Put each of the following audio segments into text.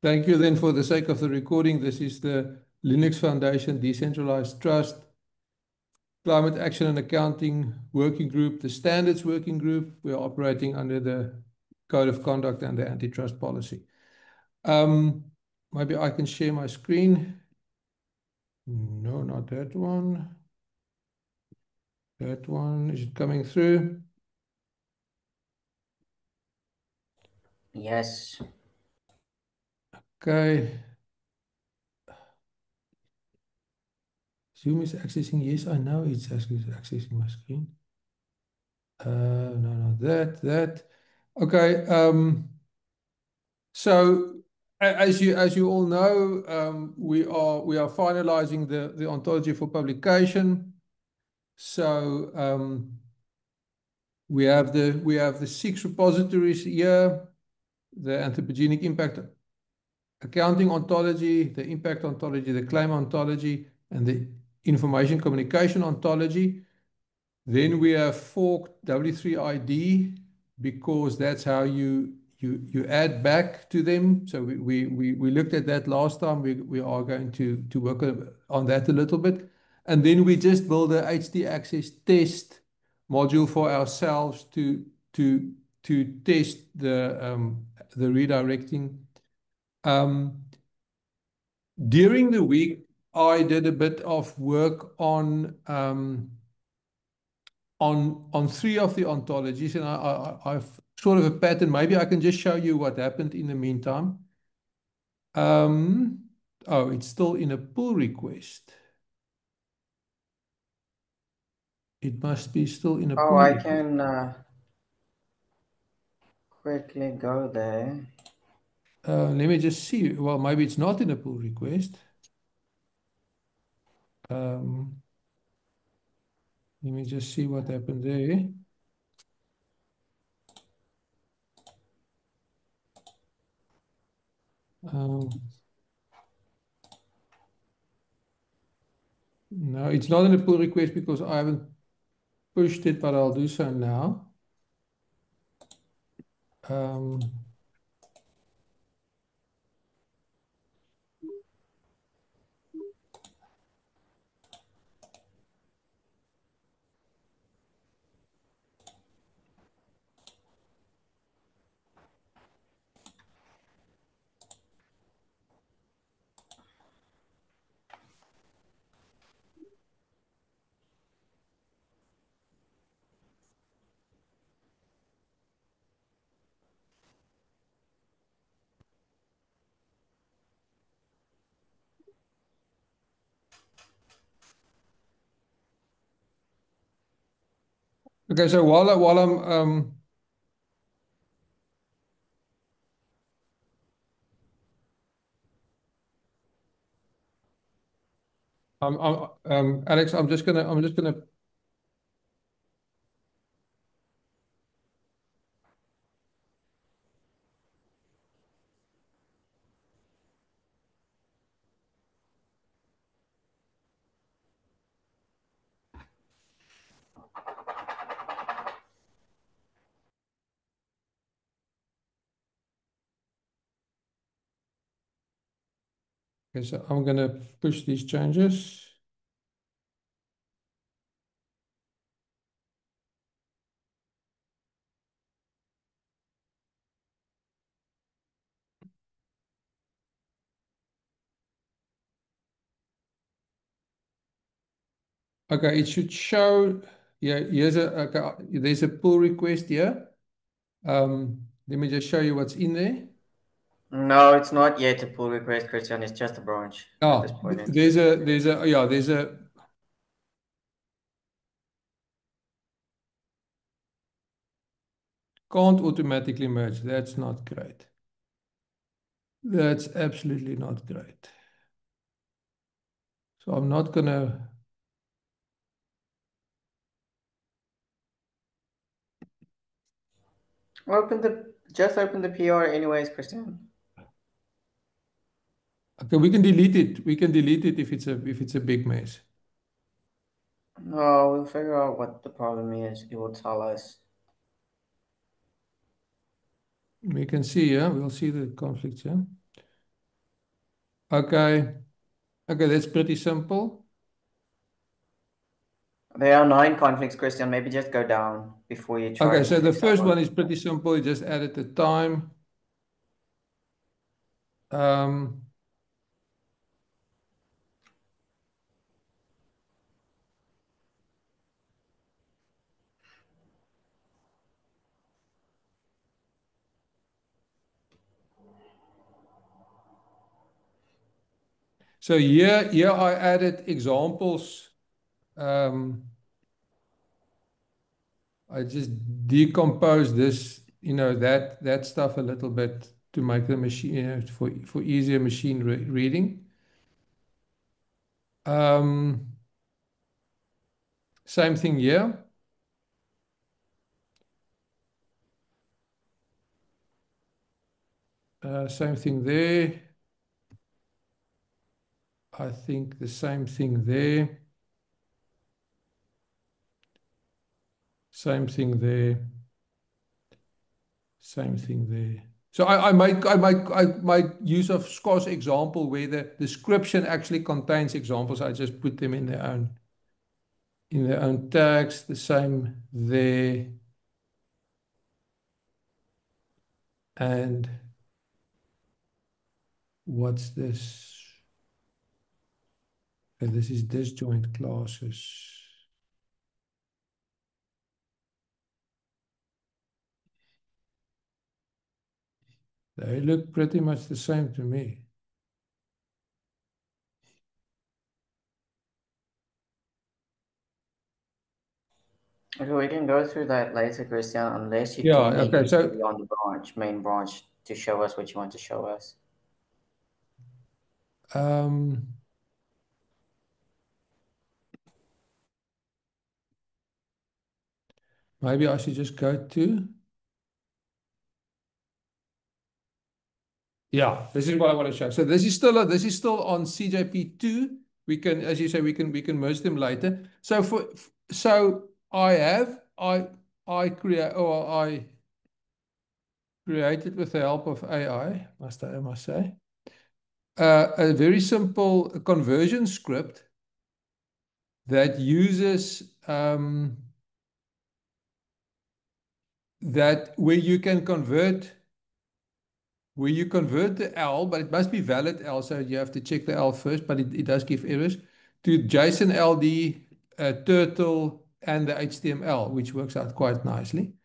Thank you then for the sake of the recording. This is the Linux Foundation Decentralized Trust Climate Action and Accounting Working Group, the Standards Working Group. We are operating under the Code of Conduct and the Antitrust Policy. Maybe I can share my screen. No, not that one. That one, is it coming through? Yes. Okay. Zoom is accessing. Yes, I know it's accessing my screen. No, not that. Okay. So as you all know, we are finalizing the ontology for publication. So we have the 6 repositories here: the anthropogenic impact accounting ontology, the impact ontology, the claim ontology, and the information communication ontology. Then we have forked W3ID because that's how you add back to them. So we looked at that last time. We are going to work on that a little bit. And then we just build a htaccess test module for ourselves to test the redirecting. During the week, I did a bit of work on 3 of the ontologies, and I've sort of a pattern. Maybe I can just show you what happened in the meantime. Oh, it's still in a pull request. It must be still in a pull I request. can quickly go there. Let me just see. Well, maybe it's not in a pull request. Let me just see what happened there. No, it's not in a pull request because I haven't pushed it, but I'll do so now. Okay, so while Alex, I'm just gonna Okay, so I'm gonna push these changes. Okay, it should show. Yeah, there's a pull request here. Let me just show you what's in there. No, it's not yet a pull request, Christian. It's just a branch at this point. There's a can't automatically merge. That's not great. That's absolutely not great. So I'm not gonna. Just open the PR anyways, Christian. Okay, we can delete it. We can delete it if it's a big mess. No, we'll figure out what the problem is. It will tell us. We can see, yeah, we'll see the conflicts, yeah. Okay. Okay, that's pretty simple. There are 9 conflicts, Christian. Maybe just go down before you try Okay, to so the fix that first one. one is pretty simple. You just added the time. Um, so here I added examples. I just decompose this, that stuff a little bit to make the machine, for easier machine reading. Same thing here. Same thing there. I think the same thing there. Same thing there. Same thing there. So I make use of Scott's example where the description actually contains examples. I just put them in their own tags. The same there. And what's this? And this is disjoint classes. They look pretty much the same to me. Okay, we can go through that later, Christian, unless you Yeah, do need okay. me to So be on the main branch, to show us what you want to show us. maybe I should just go to. Yeah, this is what I want to show. So this is still on CJP2. We can, as you say, we can merge them later. So I created with the help of AI, I must say, a very simple conversion script that uses that where you convert the L, but it must be valid L, so you have to check the L first, but it does give errors, to JSON LD, Turtle, and the HTML, which works out quite nicely.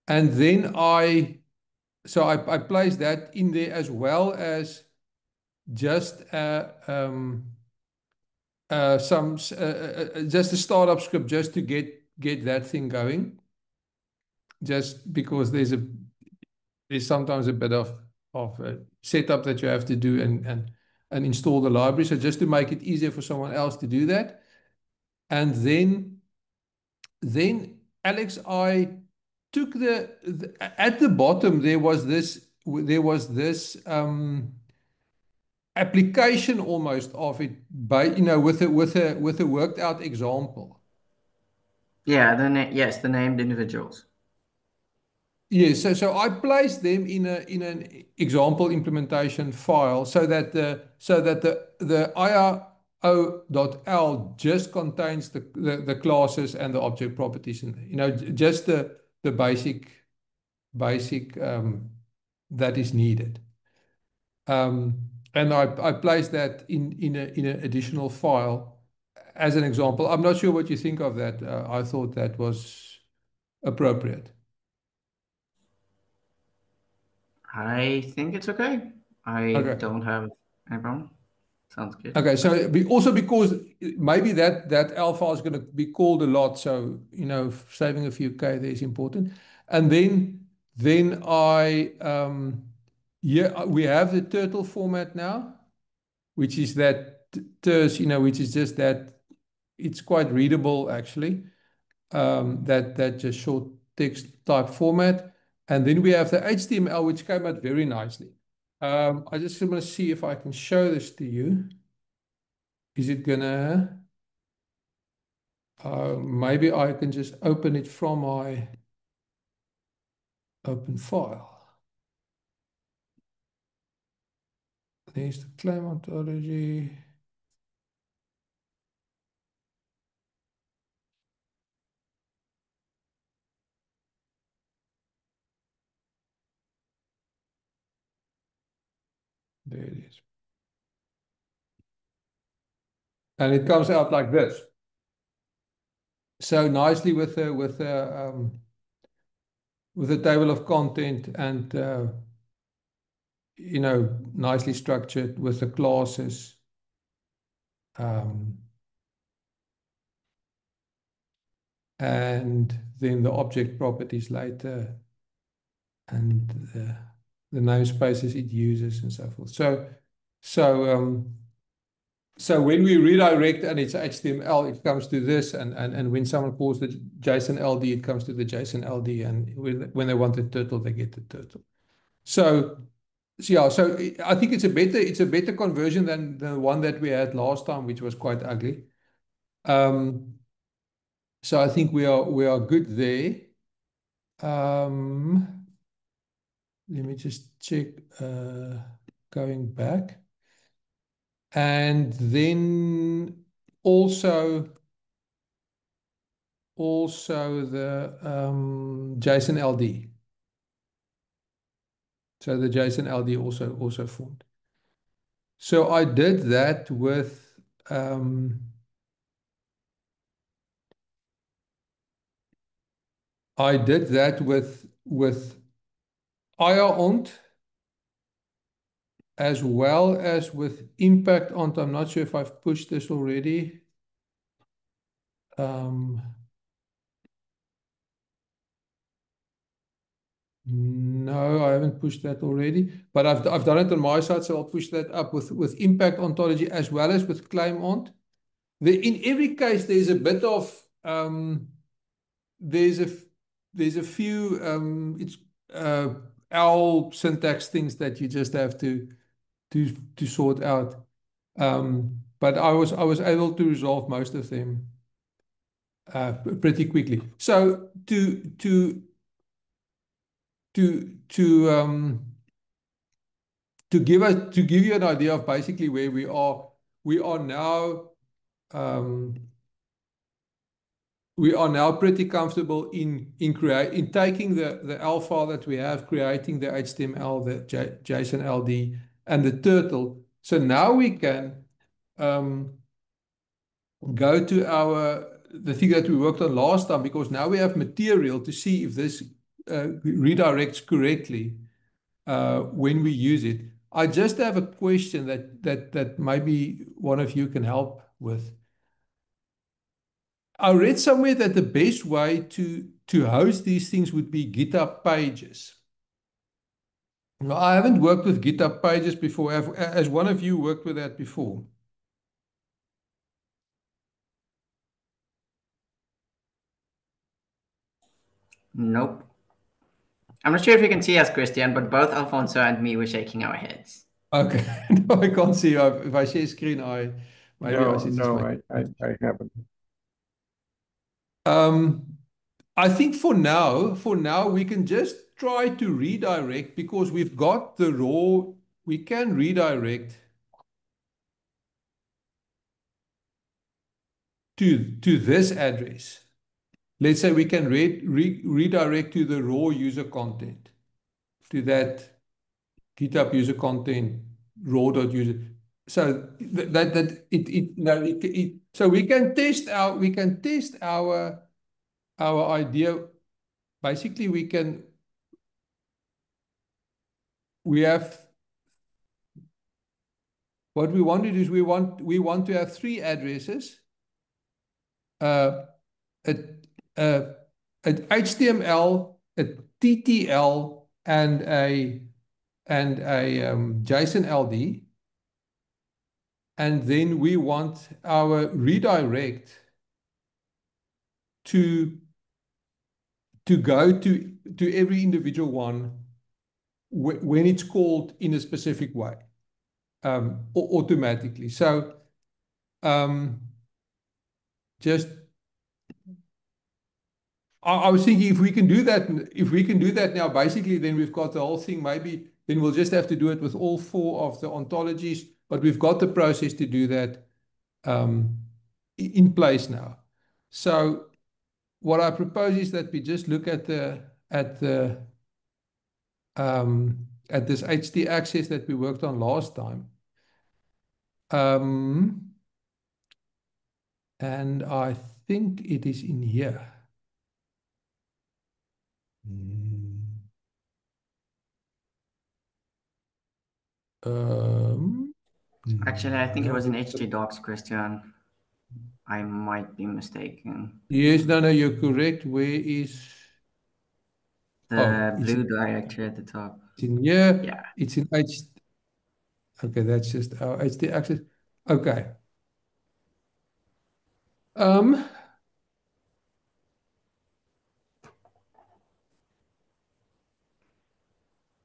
And then I place that in there as well as just just a startup script just to get that thing going. Just because there's sometimes a bit of setup that you have to do and install the library. So just to make it easier for someone else to do that. And then Alex, I took at the bottom there was this application almost of it by with a worked out example. Yeah, the named individuals. Yes, so I placed them in an example implementation file so that the IRO.L just contains the classes and the object properties, and just the basic that is needed. And I placed that in an additional file as an example. I'm not sure what you think of that. I thought that was appropriate. I think it's okay. I Okay. don't have any problem. Sounds good. Okay, so also because maybe that alpha is going to be called a lot, so saving a few K there is important. And then we have the turtle format now, which is that TERS, which is just that it's quite readable actually. That just short text type format. And then we have the HTML, which came out very nicely. I just want to see if I can show this to you. Is it gonna, maybe I can just open it from my open file. There's the claim ontology. There it is. And it comes out like this. So nicely with the table of content and you know, nicely structured with the classes. And then the object properties later and the namespaces it uses and so forth. So when we redirect and it's HTML, it comes to this, and when someone calls the JSON LD, it comes to the JSON LD, and when they want the turtle, they get the turtle. So yeah, so I think it's a better conversion than the one that we had last time, which was quite ugly. So I think we are good there. Let me just check going back. And then also the JSON LD. So the JSON LD also formed. So I did that with IR-ont as well as with impact-ont. I'm not sure if I've pushed this already. No, I haven't pushed that already, but I've done it on my side, so I'll push that up with impact ontology as well as with claim-ont. In every case, there's a bit of there's a few it's OWL syntax things that you just have to sort out. But I was able to resolve most of them pretty quickly. So to give you an idea of basically where we are now pretty comfortable in taking the L file that we have, creating the HTML, the JSON LD, and the turtle. So now we can go to the thing that we worked on last time, because now we have material to see if this redirects correctly when we use it. I just have a question that maybe one of you can help with. I read somewhere that the best way to host these things would be GitHub Pages. Now, I haven't worked with GitHub Pages before. Has one of you worked with that before? Nope. I'm not sure if you can see us, Christian, but both Alfonso and me were shaking our heads. Okay. No, I can't see you. If I share screen, maybe I should just make... I haven't. I think for now, we can just try to redirect, because we've got the raw, we can redirect to this address. Let's say we can redirect to the raw user content, to that GitHub user content, raw.user. So so we can test our idea. Basically, we have what we want to do is we want to have three addresses. An HTML, a TTL, and a JSON LD, and then we want our redirect to go to every individual one when it's called in a specific way, automatically. So just I was thinking if we can do that now, basically, then we've got the whole thing maybe then we'll just have to do it with all 4 of the ontologies. But we've got the process to do that in place now. So what I propose is that we just look at this HT access that we worked on last time. And I think it is in here. Actually, I think it was an No. htdocs, Christian. I might be mistaken. Yes, no, you're correct. Where is... The blue directory at the top. It's in here. Yeah. It's in H. Okay, that's just our HT access. Okay.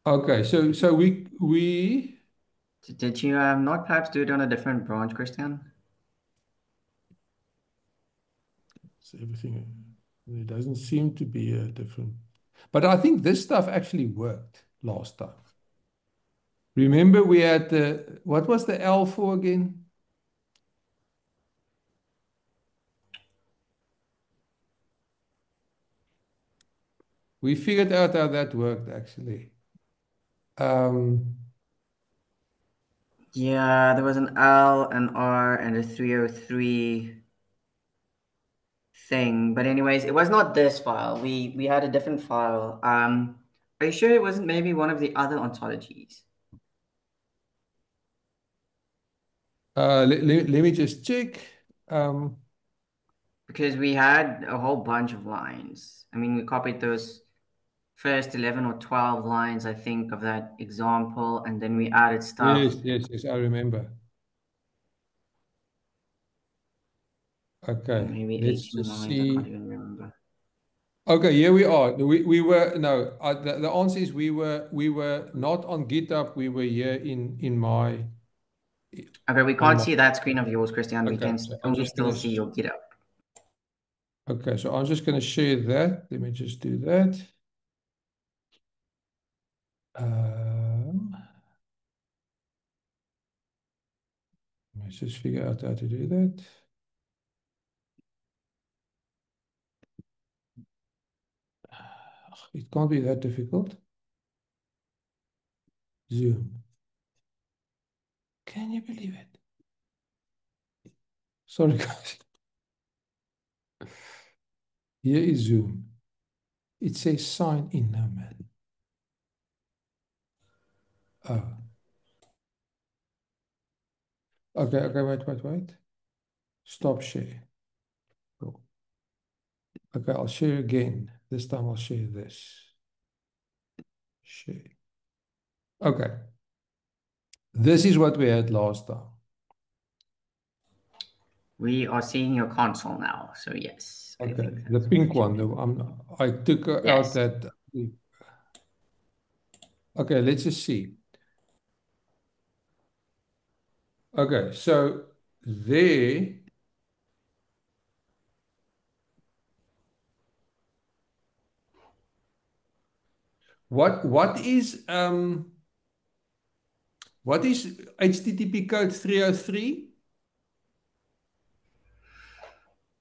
Okay, so we Did you not perhaps do it on a different branch, Christian? so everything, there doesn't seem to be a different, but I think this stuff actually worked last time. Remember we had the, what was the L for again? We figured out how that worked actually. Yeah, there was an L, an R, and a 303 thing. But anyways, it was not this file. We had a different file. Are you sure it wasn't maybe one of the other ontologies? Let me just check. Because we had a whole bunch of lines. I mean, we copied those first 11 or 12 lines, I think, of that example, and then we added stuff. Yes, I remember. Okay, Maybe let's 18 just lines, I see. can't even remember. Okay, here we are. We were no. The answer is we were not on GitHub. We were here in my. Okay, we can't see that screen of yours, Christian. We Okay, can so I'm only just still gonna see your GitHub. Okay, so I'm just going to share that. Let me just do that. Let's just figure out how to do that. It can't be that difficult. Zoom. Can you believe it? Sorry, guys. Here is Zoom. It says sign in now, man. Oh. Okay, wait. Stop share. Cool. Okay, I'll share again. This time I'll share this. Share. Okay. This is what we had last time. We are seeing your console now, so yes. Okay, the pink one. I took out that. Okay, let's just see. Okay, so there. What is HTTP code 303?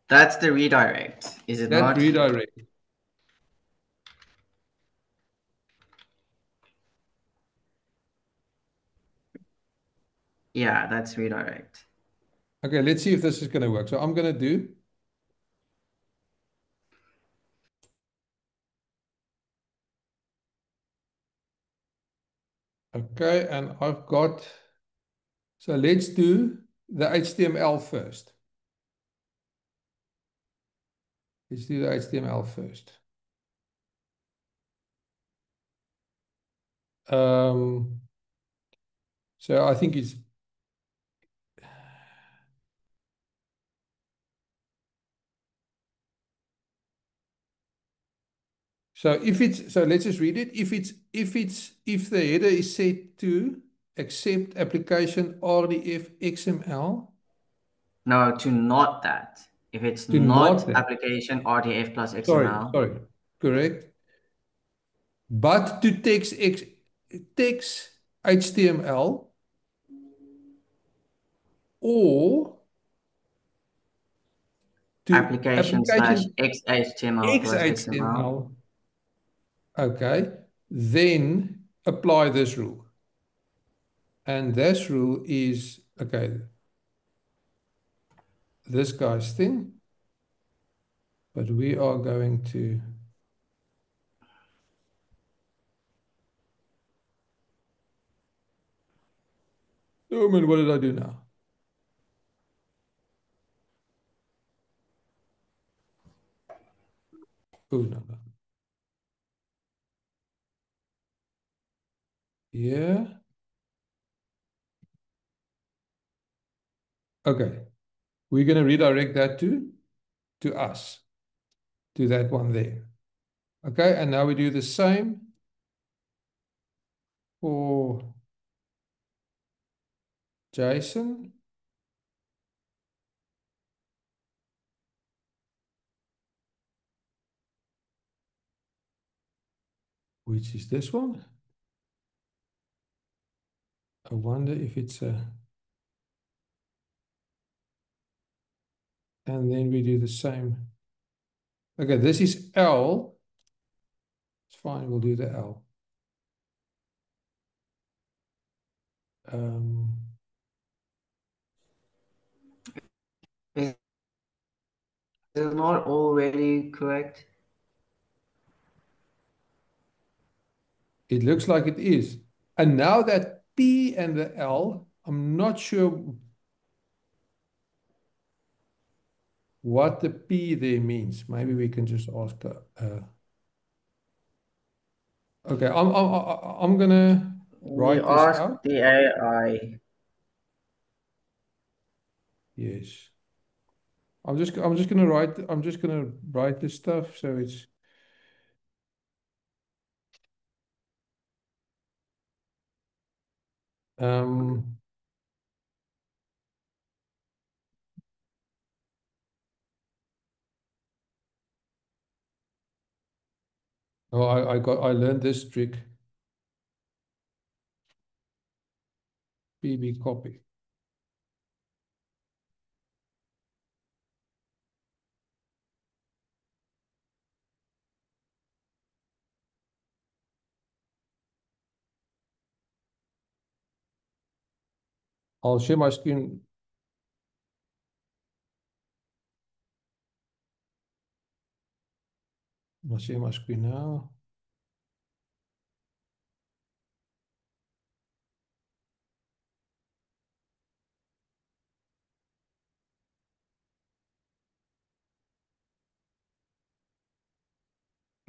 That's the redirect, is it That not? redirect. Yeah, that's redirect. Okay, let's see if this is going to work. So I'm going to do. Okay, and I've got. So let's do the HTML first. Let's do the HTML first. So I think it's. So let's just read it. If the header is set to accept application RDF XML. No, to not that. If it's To not not that. application RDF plus XML. Sorry, correct. But to text X, text HTML or to Application slash application XHTML plus XML. XHTML, okay, then apply this rule. And this rule is, okay, this guy's thing, but we are going to, oh man, what did I do now? Oh, no, no. Yeah. Okay. We're going to redirect that to us, to that one there. Okay. And now we do the same for Jason. Which is this one. I wonder if it's a, and then we do the same. Okay, this is L. It's fine, we'll do the L. Is it not already correct? It looks like it is. And now that P and the L, I'm not sure what the P there means. Maybe we can just ask. Okay, I'm gonna We write this ask out. the AI. Yes. I'm just gonna write this stuff so it's um oh I learned this trick. PB copy. I'll share my screen. I'll share my screen now.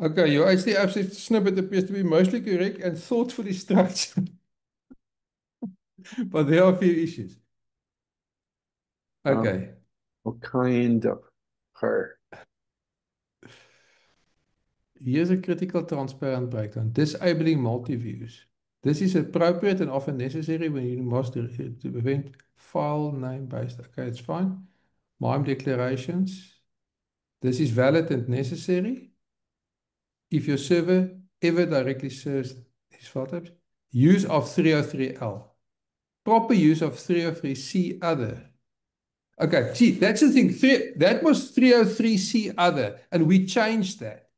Okay, your HTML snippet appears to be mostly correct and thoughtfully structured, but there are a few issues. Okay. What kind of her? Here's a critical transparent breakdown. Disabling multi-views. This is appropriate and often necessary when you must to prevent file name based. Okay, it's fine. MIME declarations. This is valid and necessary. If your server ever directly serves these file types, use of 303L. Proper use of 303C other. Okay, see, that's the thing. That was 303C other, and we changed that.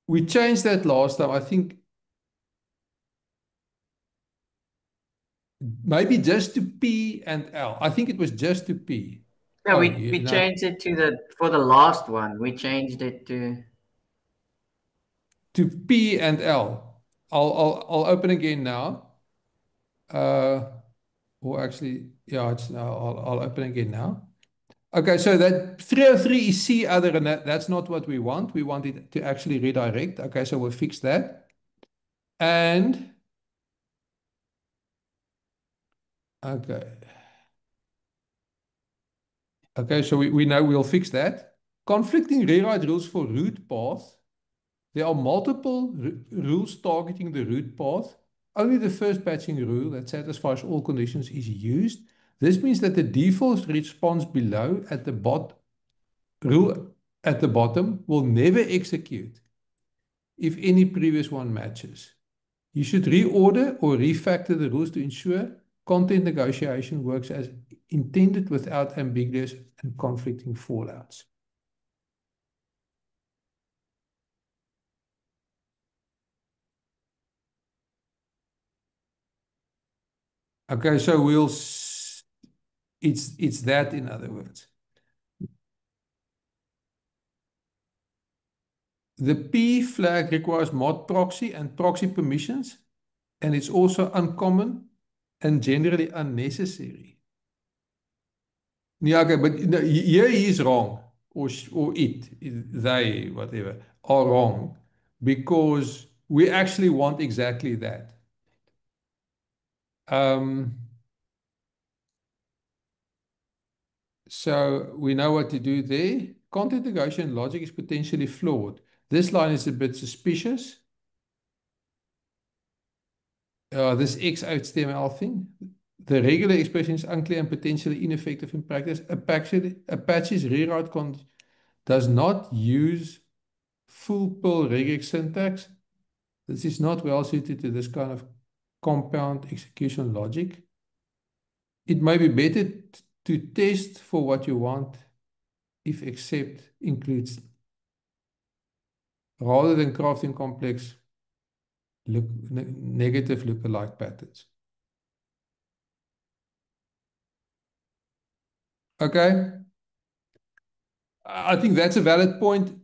We changed that last time. I think maybe just to P and L. I think it was just to P. Yeah, Oh, we changed it to for the last one. We changed it to P and L. I'll open again now. Or actually, yeah, it's now. I'll open again now. Okay, so that 303 is C other, and that's not what we want. We want it to actually redirect. Okay, so we'll fix that. And okay. Okay, so we know we'll fix that. Conflicting rewrite rules for root path. There are multiple rules targeting the root path. Only the first patching rule that satisfies all conditions is used. This means that the default response below at the rule at the bottom will never execute if any previous one matches. You should reorder or refactor the rules to ensure content negotiation works as intended without ambiguous and conflicting fallouts. Okay, so it's that in other words. The P flag requires mod proxy and proxy permissions, and it's also uncommon and generally unnecessary. Yeah, okay, but no, here he is wrong, or they, whatever, are wrong, because we actually want exactly that. So we know what to do there. Content negotiation logic is potentially flawed. This line is a bit suspicious. This XHTML thing. The regular expression is unclear and potentially ineffective in practice. Apache's reroute does not use full Perl regex syntax. This is not well suited to this kind of compound execution logic. It may be better to test for what you want if except includes, rather than crafting complex negative lookalike patterns. Okay. I think that's a valid point.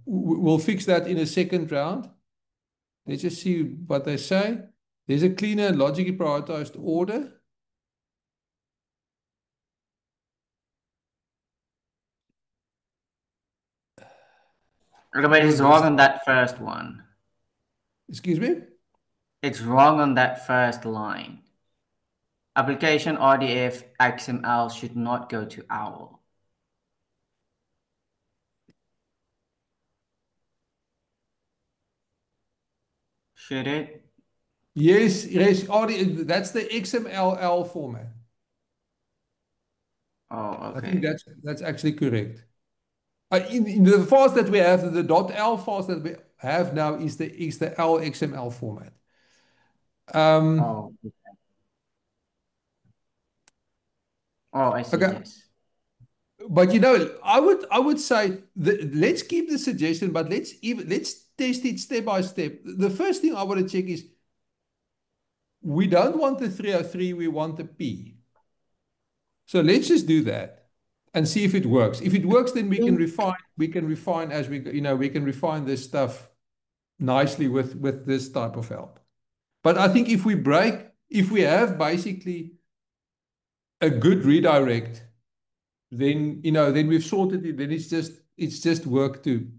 We'll fix that in a second round. Let's just see what they say. There's a cleaner, logically prioritized order. But it's wrong on that first one. Excuse me? It's wrong on that first line. Application RDF XML should not go to OWL. Should it? Yes, that's the XMLL format. Oh, I okay. think that's actually correct. In the files that we have, the .l files that we have now is the LXML format. Oh, okay. Oh, I see. Okay. Yes. But I would say let's keep the suggestion, but let's test it step by step. The first thing I want to check is we don't want the 303, we want the P. So let's just do that and see if it works. If it works, then we can refine as we can refine this stuff nicely with this type of help. But I think if we have basically a good redirect, then we've sorted it. Then it's just work to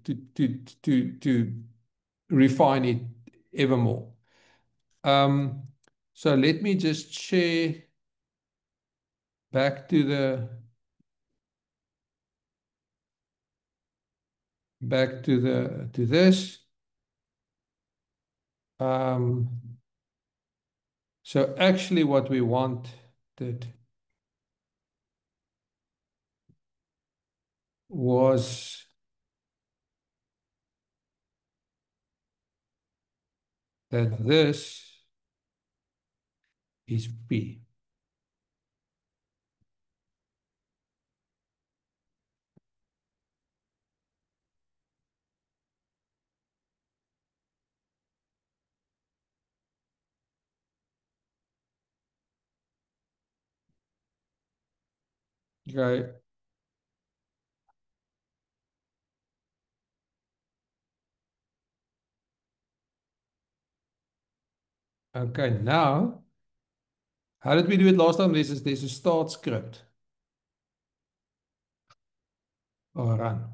refine it ever more. So let me just share back to this. So actually what we wanted was that this is P. Okay. Okay, now, how did we do it last time? There's a start script. Or run.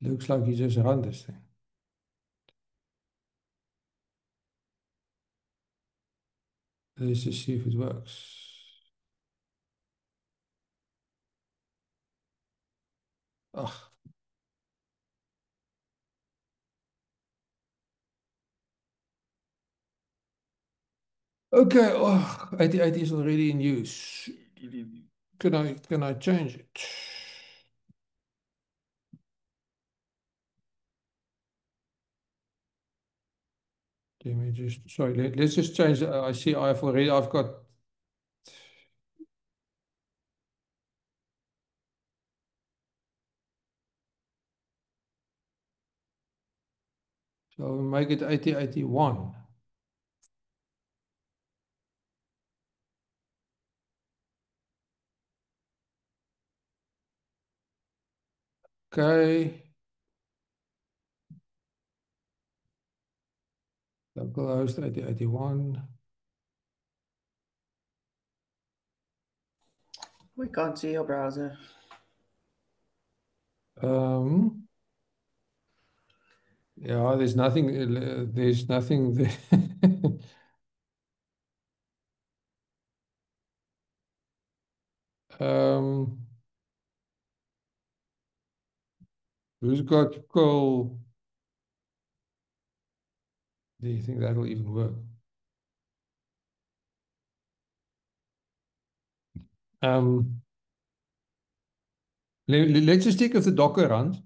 Looks like you just run this thing. Let's just see if it works. Oh. Okay, 88 is already in use. Can I change it? Let me just, sorry, let's just change. I see I've got. So I'll make it 8081. Okay. Localhost 8081. We can't see your browser. Yeah, there's nothing there. Um, who's got coal? Do you think that'll even work? Let's just check if the Docker runs.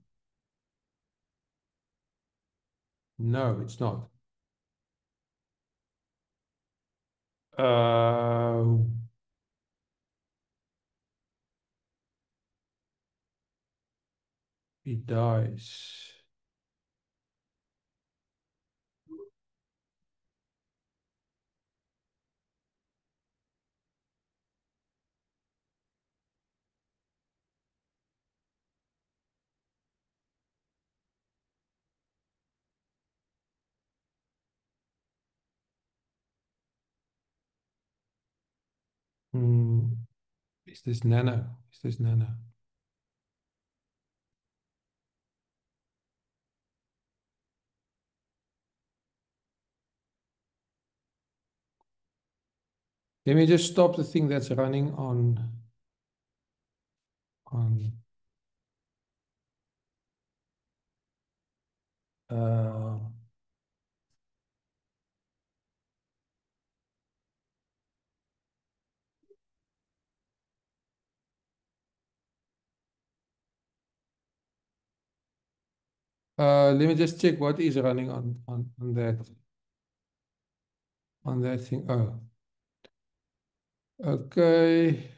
No, it's not. It dies. Hmm. Is this Nano? Is this Nano? Let me just stop the thing that's running on uh, let me just check what is running on that thing. Oh, okay.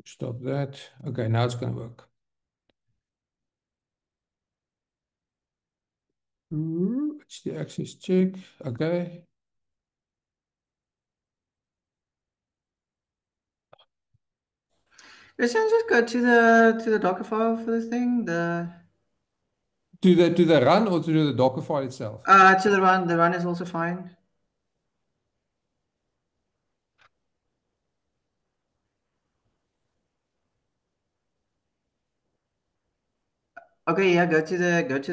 Stop that. Okay, now it's going to work. It's the access check. Okay. Let's just go to the Docker file for this thing. To the run or to the Docker file itself? To the run. The run is also fine. Okay, yeah, go to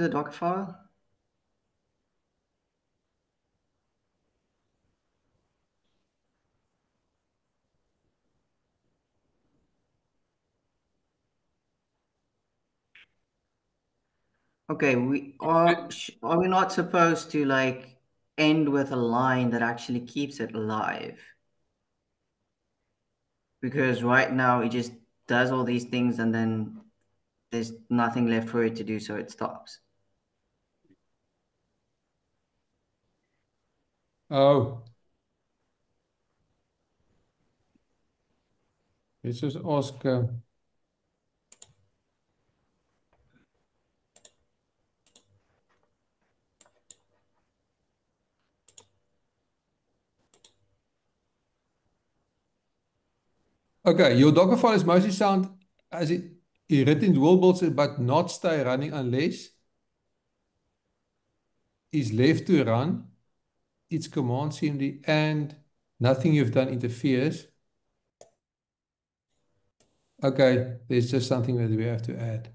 the Docker file. Okay, are we not supposed to like end with a line that actually keeps it alive? Because right now it just does all these things and then there's nothing left for it to do, so it stops. Oh. Let's just ask. Okay, your Docker file is mostly sound as it written in wallboards, but not stay running unless is left to run its command cmd and nothing you've done interferes. Okay, there's just something that we have to add.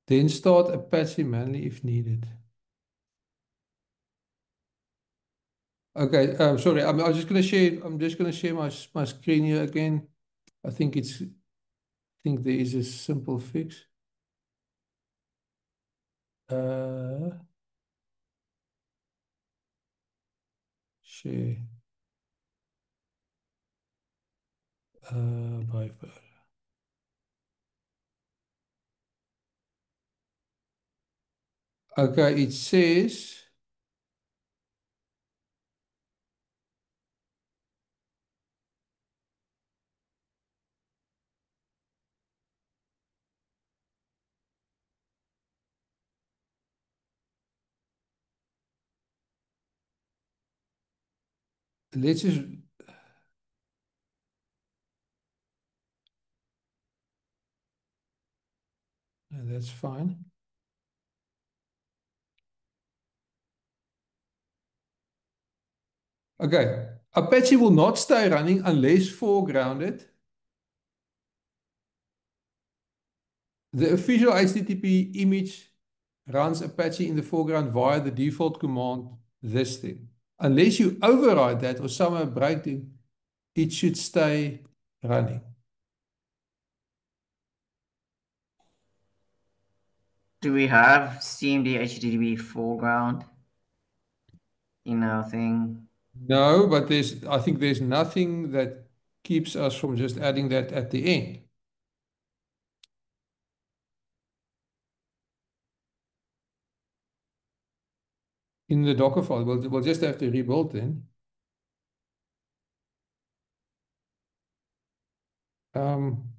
Then start Apache manually if needed. Okay, sorry, I'm just going to share. I'm just going to share my screen here again. I think there is a simple fix. share by bird. Okay, it says let's just that's fine. Okay, Apache will not stay running unless foregrounded. The official HTTP image runs Apache in the foreground via the default command, this thing. Unless you override that or somehow break it, it should stay running. Do we have CMD HTTP foreground in our thing? No, but I think there's nothing that keeps us from just adding that at the end. In the Docker file, we'll just have to rebuild then. I'm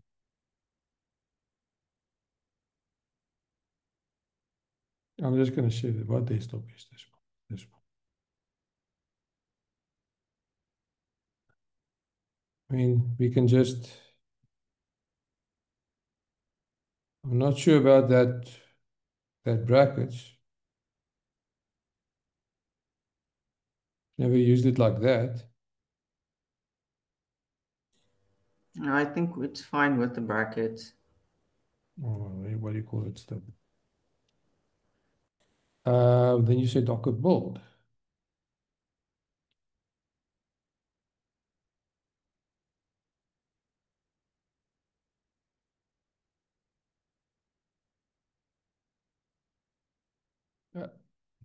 just going to say that what desktop is this one? This one. I mean, we can just. I'm not sure about that brackets. Never used it like that. No, I think it's fine with the brackets. Oh, what do you call it stuff? Then you say Docker build.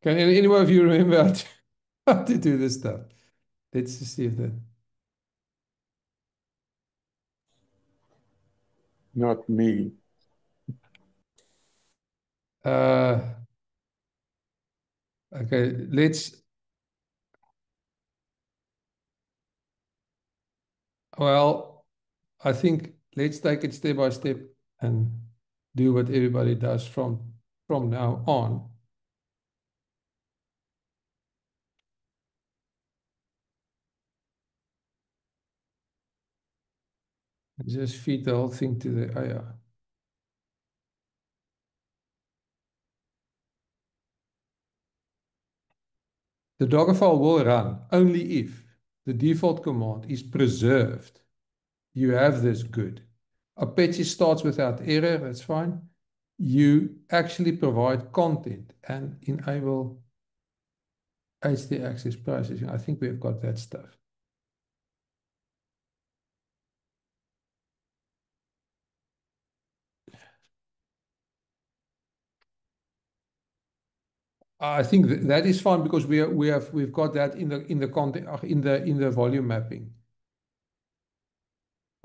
Can anyone of you remember how to do this stuff? Let's just see if that. Not me. Okay, let's. Well, I think let's take it step by step and do what everybody does from now on. Just feed the whole thing to the AI. The Docker file will run only if the default command is preserved. You have this good. Apache starts without error, that's fine. You actually provide content and enable HD access processing. I think we've got that stuff. I think that is fine because we've got that in the content in the volume mapping.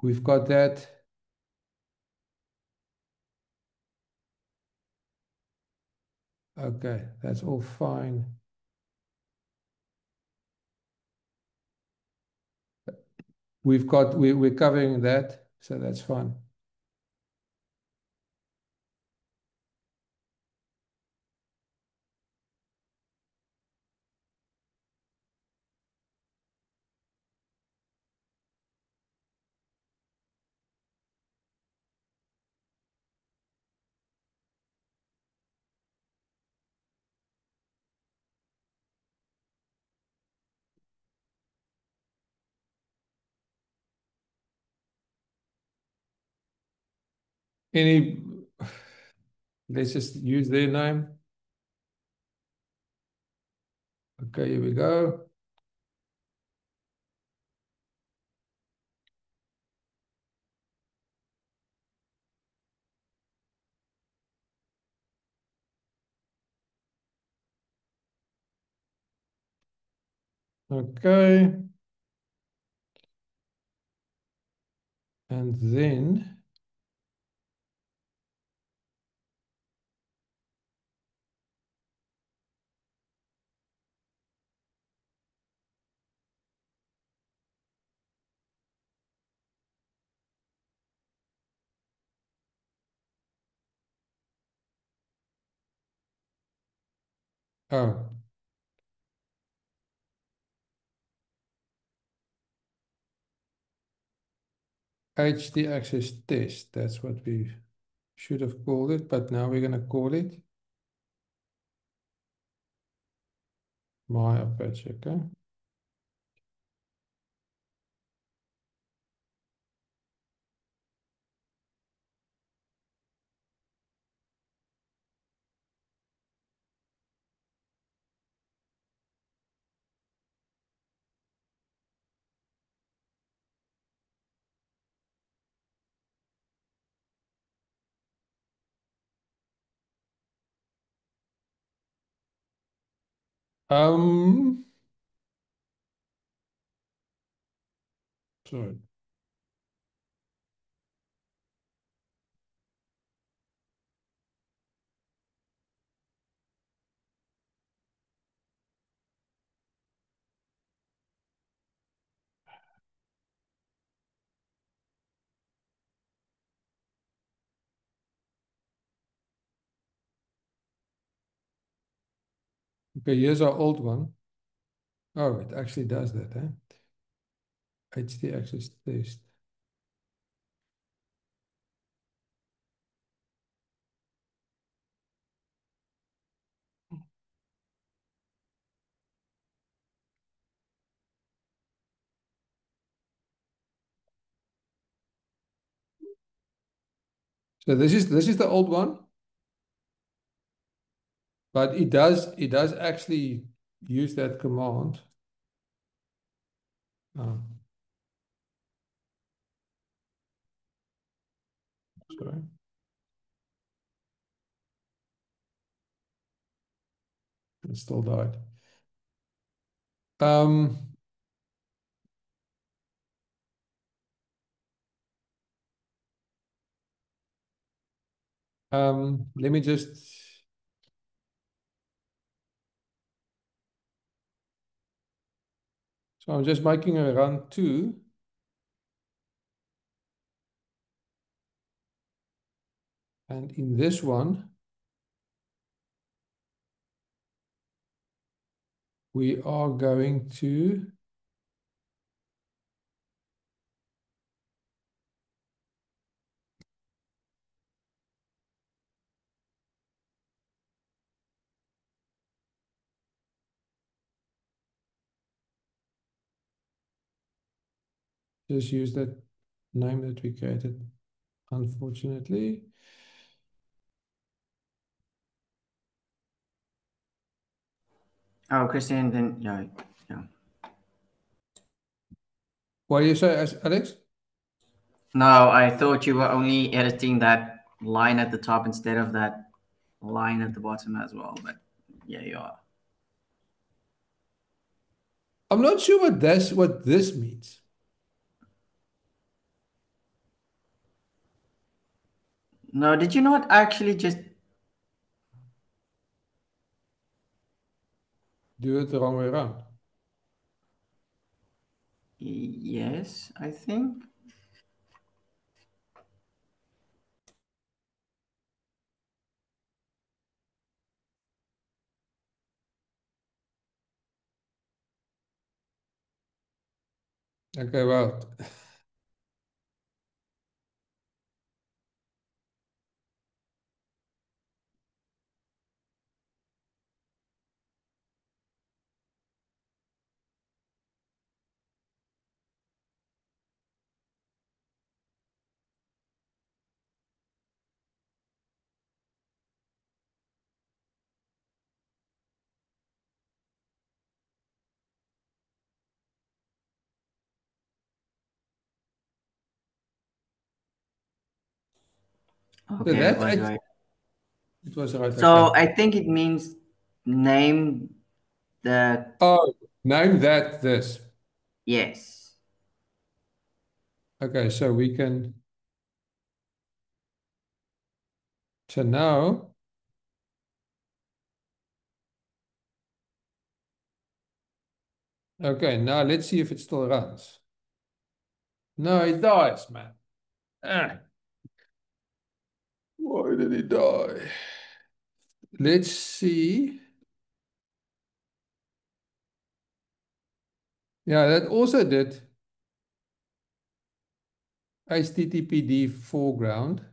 We've got that. Okay, that's all fine. We're covering that, so that's fine. Let's just use their name. Okay, here we go. Okay. And then oh, HD access test. That's what we should have called it, but now we're going to call it my Apache. Okay. Sorry. Okay, here's our old one. Oh, it actually does that, eh? HD access test. So this is the old one, but it does actually use that command. Oh, sorry. It still died. Let me just. So I'm just making a run 2. And in this one, we are going to just use that name that we created, unfortunately. Oh, Christian, then yeah. What do you say, Alex? No, I thought you were only editing that line at the top instead of that line at the bottom as well, but yeah, you are. I'm not sure what this means. No, did you not actually just Do it the wrong way around. Yes, I think. Okay, well. Okay, it was right. It was right. So Okay. I think it means name the Oh, Name that this. Yes. Okay, so we can. So now. Okay, now let's see if it still runs. No, it dies, man. Ah. Why did it die? Let's see. Yeah, that also did HTTPD foreground.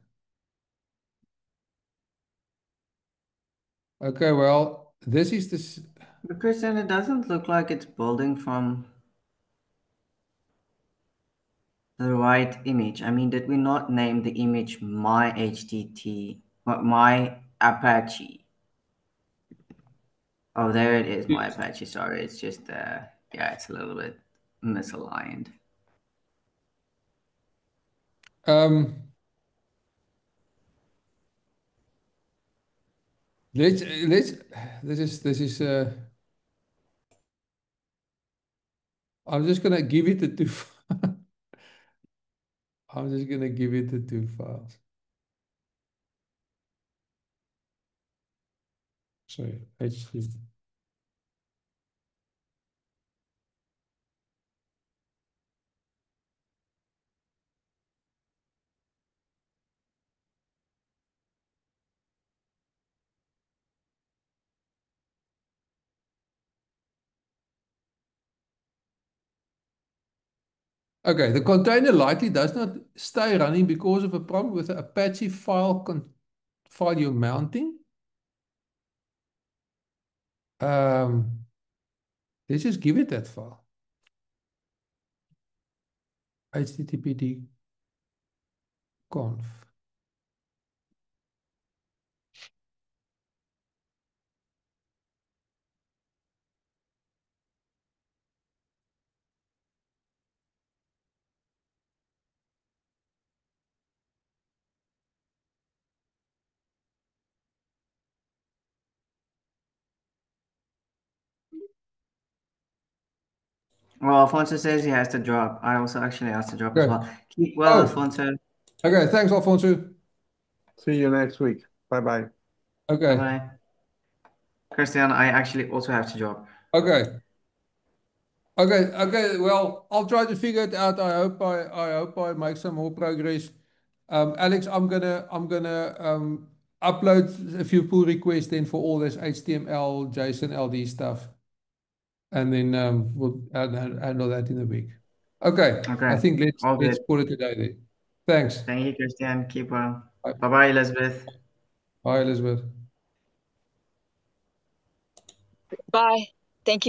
Okay, well, this is this. But Christian, it doesn't look like it's building from the right image. I mean, did we not name the image my HTT, my Apache? Oh, there it is, my Apache. Sorry, it's just yeah, it's a little bit misaligned. Let's this is I'm just gonna give it the two. I'm just gonna give it the two files. Sorry, HTTP. Okay, the container likely does not stay running because of a problem with the Apache file you're mounting. Let's just give it that file. HTTPD conf. Well, Alfonso says he has to drop. I also actually has to drop as Okay. well. Keep well, Oh. Alfonso. Okay, thanks, Alfonso. See you next week. Bye-bye. Okay. Bye-bye. Christian, I actually also have to drop. Okay. Okay. Well, I'll try to figure it out. I hope I make some more progress. Alex, I'm gonna upload a few pull requests then for all this HTML, JSON, LD stuff, and then we'll handle that in a week. Okay. Okay. I think All let's good. call it a day there. Thanks. Thank you, Christian. Keep well. Bye. Bye-bye, Elizabeth. Bye, Elizabeth. Bye. Thank you.